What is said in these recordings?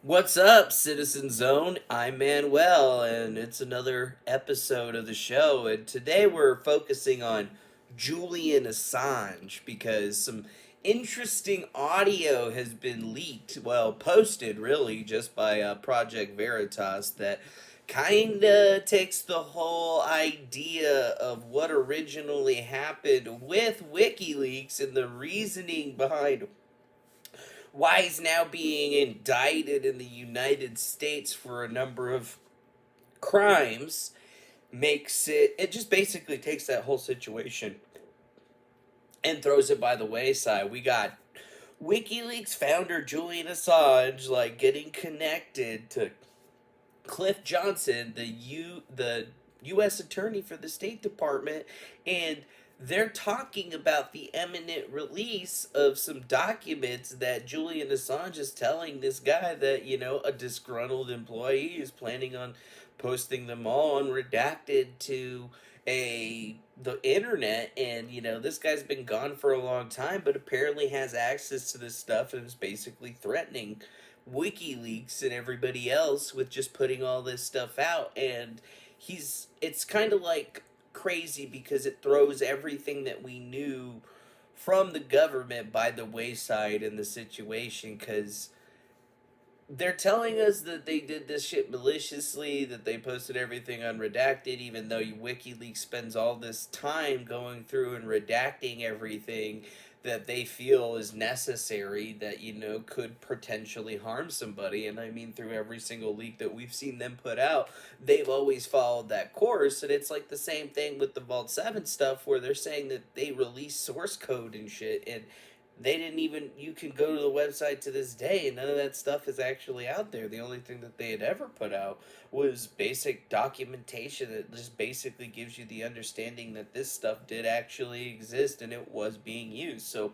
What's up, Citizen Zone? I'm Manuel, and it's another episode of the show. And today we're focusing on Julian Assange because some interesting audio has been leaked, well, posted really, just by Project Veritas that kinda takes the whole idea of what originally happened with WikiLeaks and the reasoning behind why he's now being indicted in the United States for a number of crimes makes it just basically takes that whole situation and throws it by the wayside. We got WikiLeaks founder Julian Assange like getting connected to Cliff Johnson, the U.S. attorney for the State Department, and they're talking about the imminent release of some documents that Julian Assange is telling this guy that a disgruntled employee is planning on posting them all unredacted to the internet, and this guy's been gone for a long time but apparently has access to this stuff and is basically threatening WikiLeaks and everybody else with just putting all this stuff out. And it's kind of like crazy because it throws everything that we knew from the government by the wayside in the situation, because they're telling us that they did this shit maliciously, that they posted everything unredacted, even though WikiLeaks spends all this time going through and redacting everything that they feel is necessary that, could potentially harm somebody. And I mean, through every single leak that we've seen them put out, they've always followed that course. And it's like the same thing with the Vault 7 stuff, where they're saying that they release source code and shit. And they didn't even, you can go to the website to this day and none of that stuff is actually out there. The only thing that they had ever put out was basic documentation that just basically gives you the understanding that this stuff did actually exist and it was being used. So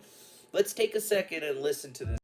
let's take a second and listen to this.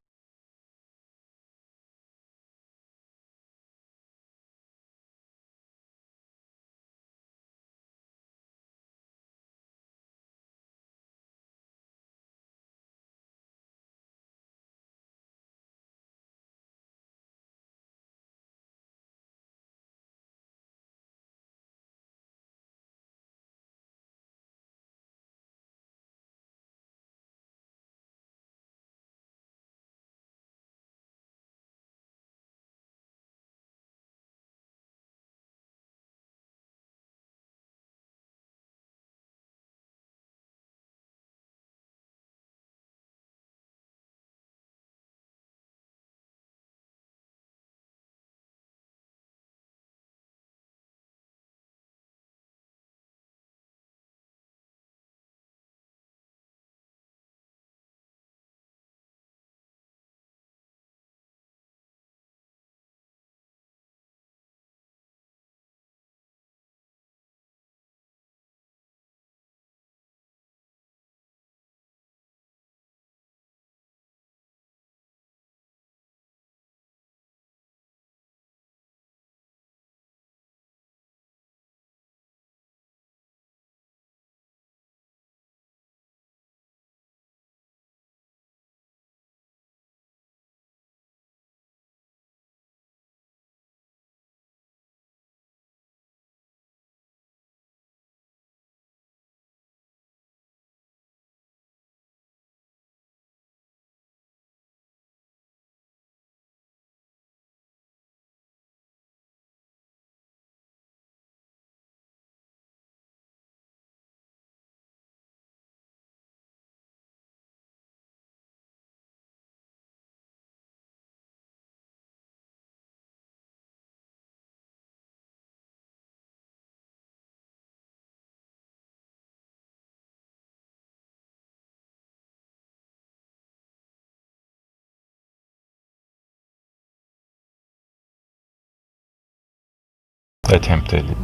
Attempted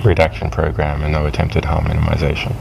redaction program and no attempted harm minimization.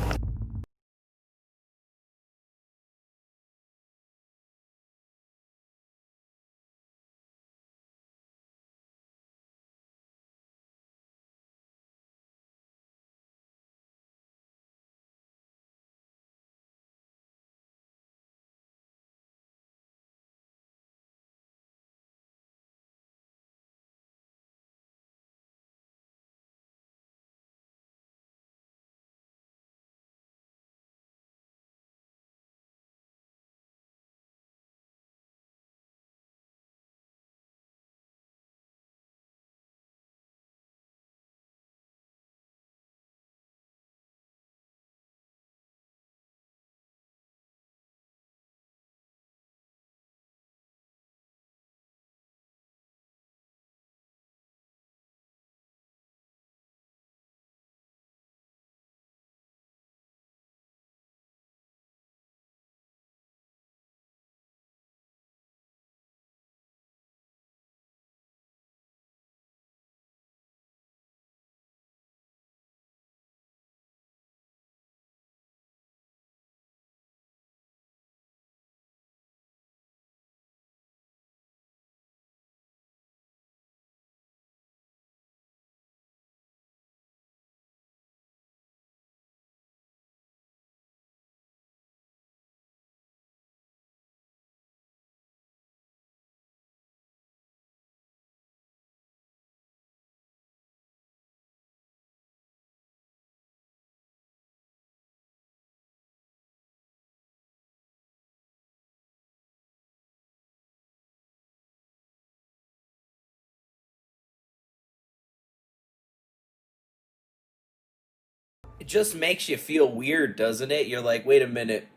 it just makes you feel weird, doesn't it? You're like, wait a minute.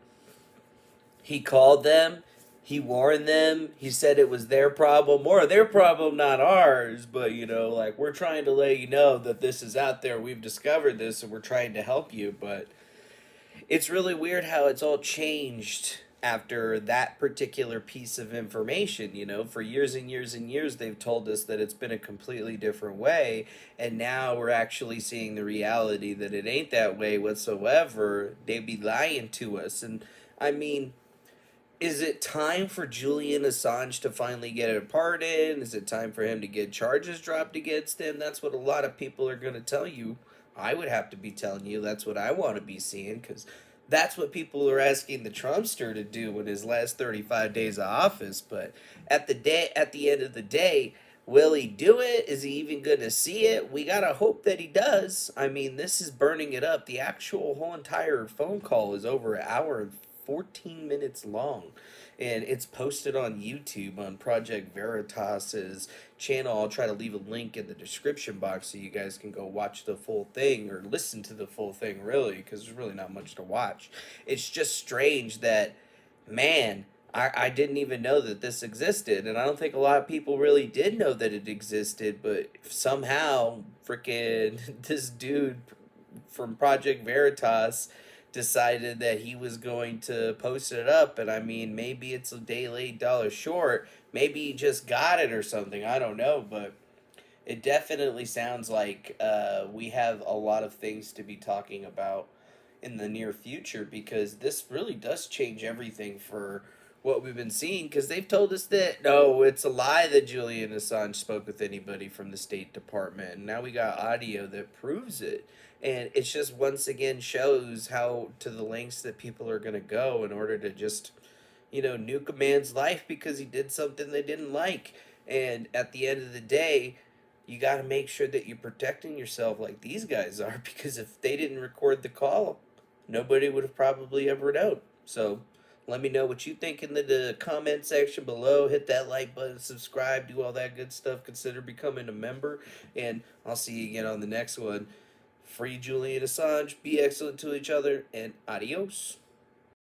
He called them. He warned them. He said it was their problem, or their problem, not ours. But, like, we're trying to let you know that this is out there. We've discovered this and we're trying to help you. But it's really weird how it's all changed after that particular piece of information. For years and years and years they've told us that it's been a completely different way, and now we're actually seeing the reality that it ain't that way whatsoever. They be lying to us. And I mean, is it time for Julian Assange to finally get a pardon? Is it time for him to get charges dropped against him? That's what a lot of people are going to tell you. I would have to be telling you that's what I want to be seeing, because that's what people are asking the Trumpster to do in his last 35 days of office. But at the end of the day, will he do it? Is he even going to see it? We got to hope that he does. I mean, this is burning it up. The actual whole entire phone call is over an hour and 14 minutes long, and it's posted on YouTube on Project Veritas's channel. I'll try to leave a link in the description box so you guys can go watch the full thing, or listen to the full thing, really, because there's really not much to watch. It's just strange that, man, I didn't even know that this existed, and I don't think a lot of people really did know that it existed, but somehow freaking this dude from Project Veritas decided that he was going to post it up. And I mean, maybe it's a day late, dollar short. Maybe he just got it or something. I don't know, but it definitely sounds like we have a lot of things to be talking about in the near future, because this really does change everything for what we've been seeing, because they've told us that no, it's a lie that Julian Assange spoke with anybody from the State Department, and now we got audio that proves it. And it's just once again shows how to the lengths that people are going to go in order to just nuke a man's life because he did something they didn't like. And at the end of the day, you got to make sure that you're protecting yourself like these guys are, because if they didn't record the call, nobody would have probably ever known. So let me know what you think in the comment section below. Hit that like button, subscribe, do all that good stuff. Consider becoming a member, and I'll see you again on the next one. Free Julian Assange, be excellent to each other, and adios.